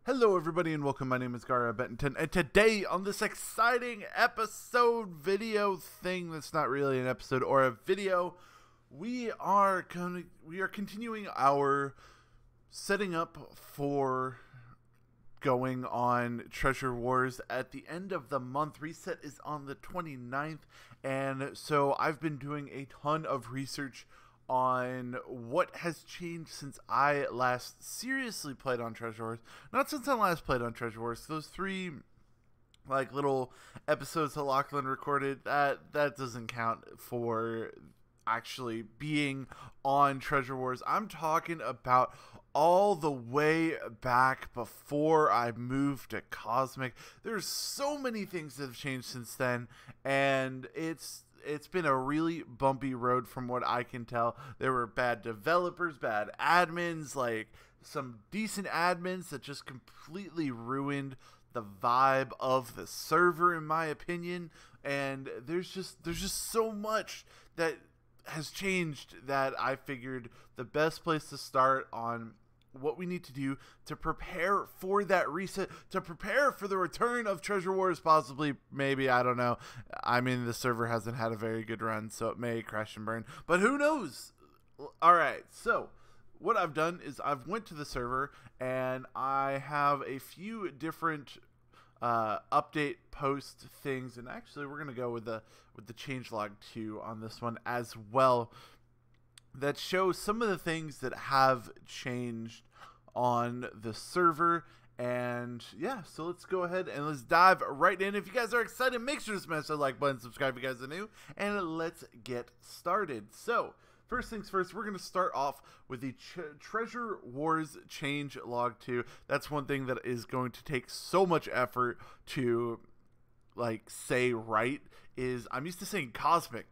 Hello everybody and welcome, my name is Gara Benton, and today on this exciting episode video thing that's not really an episode or a video, we are continuing our setting up for going on Treasure Wars at the end of the month. Reset is on the 29th, and so I've been doing a ton of research on what has changed since I last seriously played on Treasure Wars. Not since I last played on Treasure Wars. Those three little episodes that Lachlan recorded, that doesn't count for actually being on Treasure Wars. I'm talking about all the way back before I moved to Cosmic. There's so many things that have changed since then, and it's been a really bumpy road from what I can tell. There were bad developers, bad admins, like some decent admins that just completely ruined the vibe of the server, in my opinion. And there's just so much that has changed that I figured the best place to start on what we need to do to prepare for that reset, to prepare for the return of Treasure Wars, possibly, maybe, I don't know. I mean, the server hasn't had a very good run, so it may crash and burn, but who knows? Alright, so what I've done is I've went to the server, and I have a few different update post things, and actually we're going to go with the changelog 2 on this one as well, that shows some of the things that have changed on the server. And yeah, so let's go ahead and let's dive right in. If you guys are excited, make sure to smash that like button, subscribe if you guys are new, and let's get started. So first things first, we're going to start off with the Treasure Wars change log 2. That's one thing that is going to take so much effort to say right. Is I'm used to saying cosmic.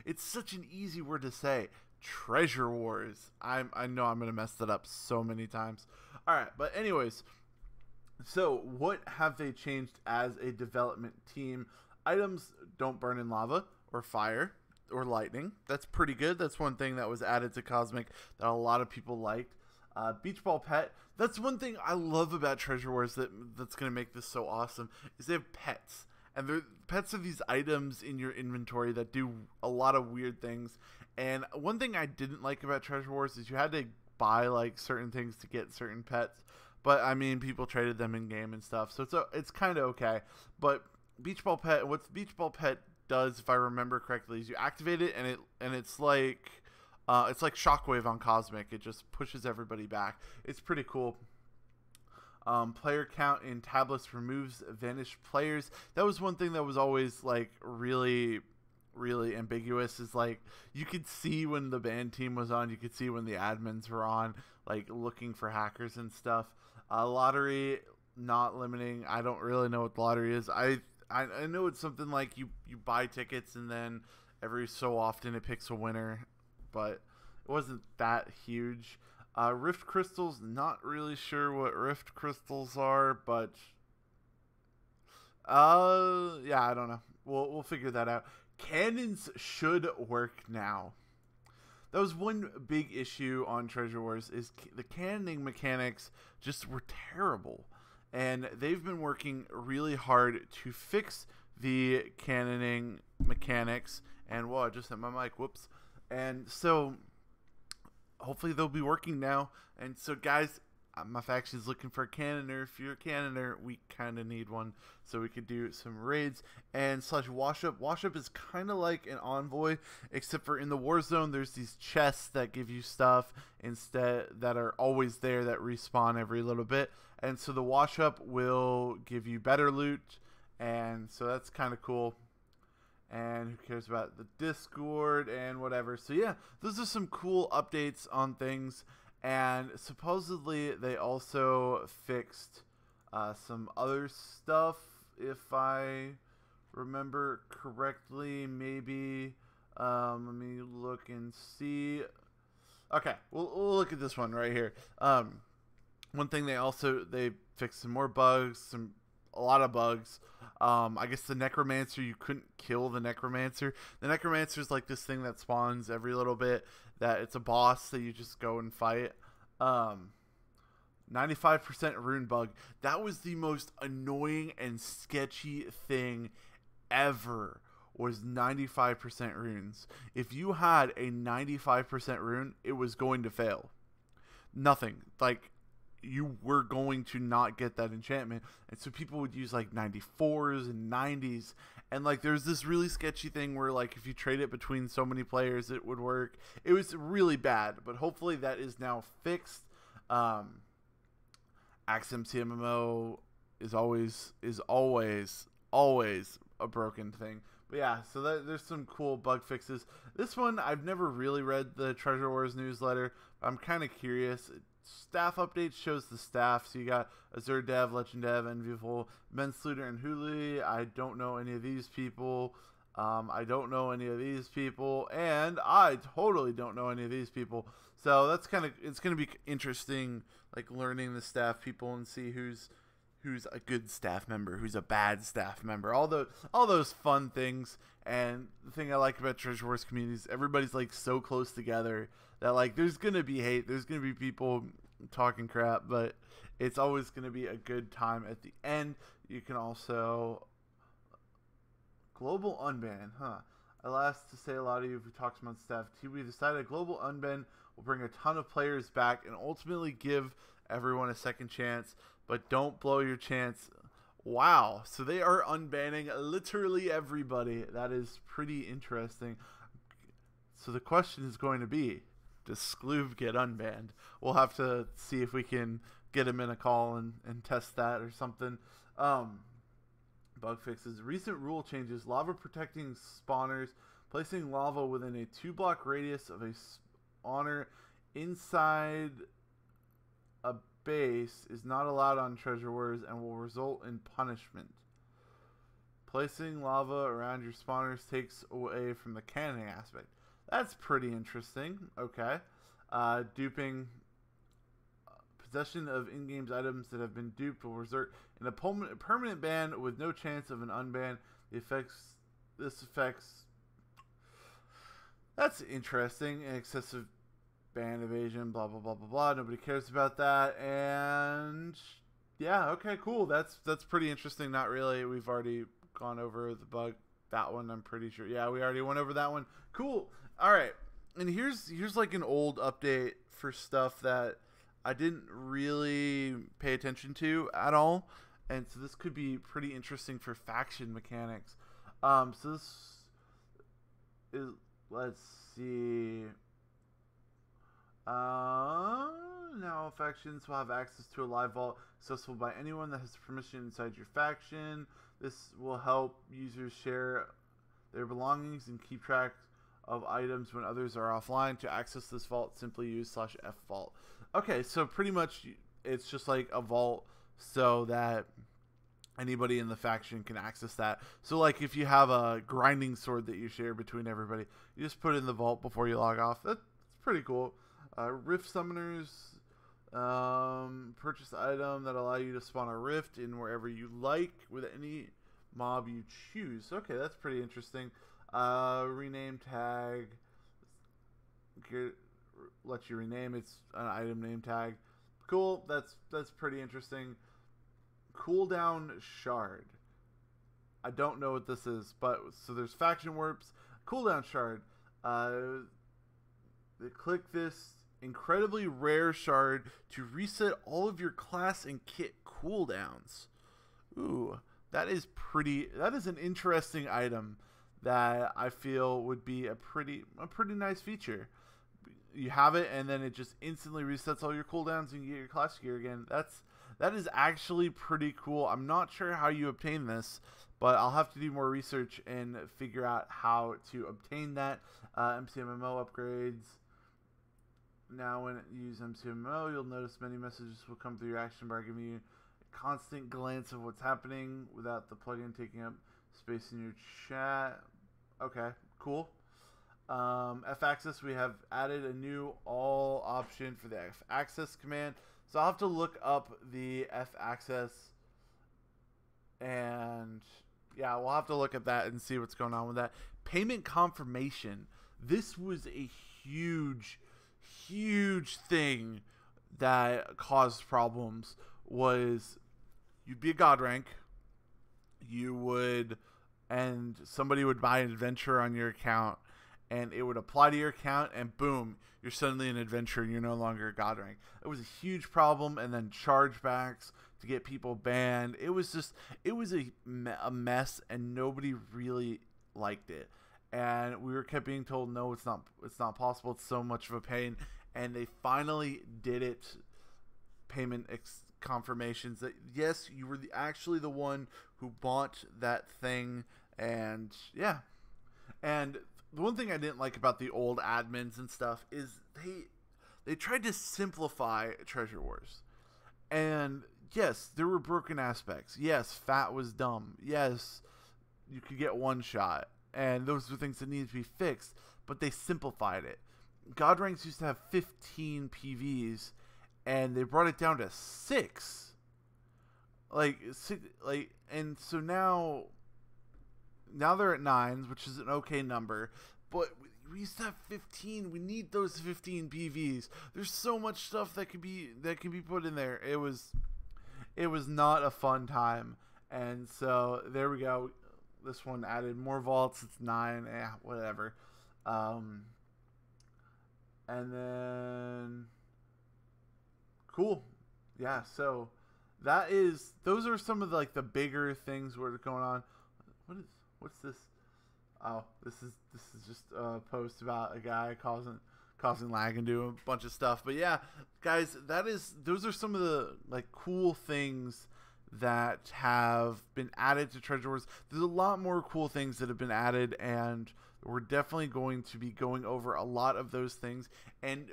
It's such an easy word to say. Treasure Wars. I know I'm gonna mess that up so many times. All right, but anyways, so what have they changed as a development team? Items don't burn in lava or fire or lightning. That's pretty good. That's one thing that was added to Cosmic that a lot of people liked. Beach Ball Pet. That's one thing I love about Treasure Wars that's gonna make this so awesome, is they have pets. And they're pets of these items in your inventory that do a lot of weird things. And one thing I didn't like about Treasure Wars is you had to buy certain things to get certain pets. But I mean, people traded them in game and stuff, so it's kind of okay. But Beach Ball Pet, what Beach Ball Pet does, if I remember correctly, is you activate it, and it's like Shockwave on Cosmic. It just pushes everybody back. It's pretty cool. Player count in tablets removes vanished players. That was one thing that was always really ambiguous, is you could see when the band team was on, you could see when the admins were on, looking for hackers and stuff. Lottery not limiting. I don't really know what the lottery is. I know it's something like you buy tickets and then every so often it picks a winner, but it wasn't that huge. Rift Crystals, not really sure what Rift Crystals are, but yeah, I don't know. We'll figure that out. Cannons should work now. That was one big issue on Treasure Wars, is the cannoning mechanics just were terrible. And they've been working really hard to fix the cannoning mechanics. And whoa, I just hit my mic, whoops. And so hopefully they'll be working now. And so guys, my faction's looking for a cannoner. If you're a cannoner, we kind of need one so we could do some raids. And / wash-up. Wash-up is kind of like an envoy, except for in the war zone there's these chests that give you stuff instead, that are always there, that respawn every little bit. And so the wash-up will give you better loot, and so that's kind of cool. And who cares about the Discord and whatever. So yeah, those are some cool updates on things. And supposedly they also fixed some other stuff, if I remember correctly. Maybe let me look and see. Okay, we'll look at this one right here. One thing they fixed some more bugs, a lot of bugs. I guess the Necromancer, you couldn't kill the Necromancer. The Necromancer is like this thing that spawns every little bit, that it's a boss that you just go and fight. 95% rune bug. That was the most annoying and sketchy thing ever, was 95% runes. If you had a 95% rune, it was going to fail. Nothing. Like, you were going to not get that enchantment. And so people would use like 94s and 90s. And like, there's this really sketchy thing where like, if you trade it between so many players, it would work. It was really bad, but hopefully that is now fixed. Axe MCMMO is always a broken thing. But yeah, so there's some cool bug fixes. This one, I've never really read the Treasure Wars newsletter. But I'm kind of curious. Staff updates shows the staff. So you got Azure Dev, Legend Dev, Enviable, Mensluder, and Huli. I don't know any of these people. And I totally don't know any of these people. So that's it's going to be interesting, like learning the staff people and see who's a good staff member, who's a bad staff member, all those fun things. And the thing I like about Treasure Wars communities, everybody's like so close together that like there's gonna be hate, there's gonna be people talking crap, but it's always gonna be a good time at the end. You can also global unban, Alas to say, a lot of you who talked about staff, we decided global unban will bring a ton of players back and ultimately give everyone a second chance, but don't blow your chance. Wow, so they are unbanning literally everybody. That is pretty interesting. So the question is going to be, does Skloov get unbanned? We'll have to see if we can get him in a call and test that or something. Bug fixes. Recent rule changes. Lava protecting spawners. Placing lava within a 2-block radius of a spawner inside a base is not allowed on Treasure Wars and will result in punishment. Placing lava around your spawners takes away from the cannoning aspect. That's pretty interesting. Okay. Duping. Possession of in-game items that have been duped will result in a permanent ban with no chance of an unban. This affects. That's interesting. Excessive ban evasion, blah blah blah blah blah. Nobody cares about that. And yeah, okay, cool. That's pretty interesting. Not really. We've already gone over the bug. That one, I'm pretty sure. Yeah, we already went over that one. Cool. All right. And here's like an old update for stuff that I didn't really pay attention to at all. And so this could be pretty interesting for faction mechanics. So this is, let's see. Now factions will have access to a live vault accessible by anyone that has permission inside your faction. This will help users share their belongings and keep track of items when others are offline. To access this vault, simply use /fvault. Okay, so pretty much it's just like a vault so that anybody in the faction can access that. So like if you have a grinding sword that you share between everybody, you just put it in the vault before you log off. That's pretty cool. Rift summoners, purchase item that allow you to spawn a rift in wherever you like with any mob you choose. Okay, that's pretty interesting. Rename tag, let you rename. It's an item name tag. Cool. That's pretty interesting. Cooldown shard. I don't know what this is, but so there's faction warps. Cooldown shard. Click this incredibly rare shard to reset all of your class and kit cooldowns. Ooh, that is an interesting item that I feel would be a pretty nice feature. You have it and then it just instantly resets all your cooldowns and you get your class gear again. That is actually pretty cool. I'm not sure how you obtain this, but I'll have to do more research and figure out how to obtain that. MCMMO upgrades. Now when you use MCMMO, you'll notice many messages will come through your action bar, giving you a constant glance of what's happening without the plugin taking up space in your chat. Okay, cool. F-Access, we have added a new all option for the F-Access command. So I'll have to look up the F-Access and yeah, we'll have to look at that and see what's going on with that. Payment confirmation. This was a huge thing that caused problems was you'd be a god rank, and somebody would buy an adventure on your account, and it would apply to your account, and boom, you're suddenly an adventurer and you're no longer a god rank. It was a huge problem, and then chargebacks to get people banned. It was a mess, and nobody really liked it. And we kept being told, no, it's not possible. It's so much of a pain. And they finally did it. Payment confirmations that yes, you were actually the one who bought that thing. And yeah, and the one thing I didn't like about the old admins and stuff is they tried to simplify Treasure Wars. And yes, there were broken aspects. Yes, FAT was dumb. Yes, you could get one shot, and those were things that needed to be fixed, but they simplified it. God ranks used to have 15 PVs, and they brought it down to 6. And so now they're at 9s, which is an okay number, but we used to have 15. We need those 15 PVs. There's so much stuff that can be put in there. It was not a fun time, and so there we go. This one added more vaults. It's 9. Whatever. And then cool. Yeah, so those are some of the bigger things that are going on. What's this? Oh, this is just a post about a guy causing lag and doing a bunch of stuff. But yeah, guys, those are some of the cool things that have been added to Treasure Wars. There's a lot more cool things that have been added, and we're definitely going to be going over a lot of those things. And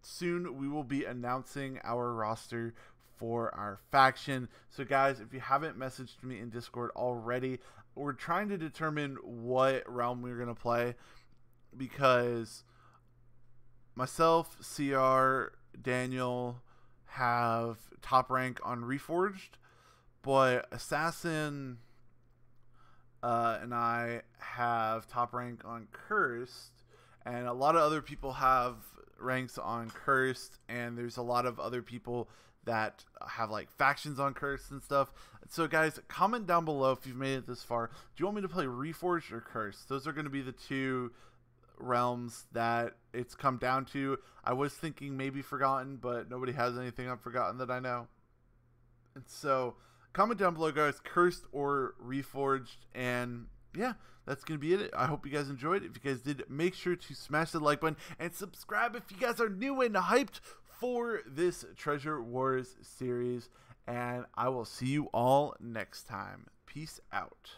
soon we will be announcing our roster for our faction. So guys, if you haven't messaged me in Discord already, we're trying to determine what realm we're going to play, because myself, CR, Daniel have top rank on Reforged, but Assassin and I have top rank on Cursed, and a lot of other people have ranks on Cursed, and there's a lot of other people that have factions on Cursed and stuff. So guys, comment down below if you've made it this far. Do you want me to play Reforged or Cursed? Those are going to be the two realms that it's come down to. I was thinking maybe Forgotten, but nobody has anything on Forgotten that I know. And so comment down below, guys, Cursed or Reforged. And yeah, that's going to be it. I hope you guys enjoyed. If you guys did, make sure to smash the like button and subscribe if you guys are new and hyped for this Treasure Wars series. And I will see you all next time. Peace out.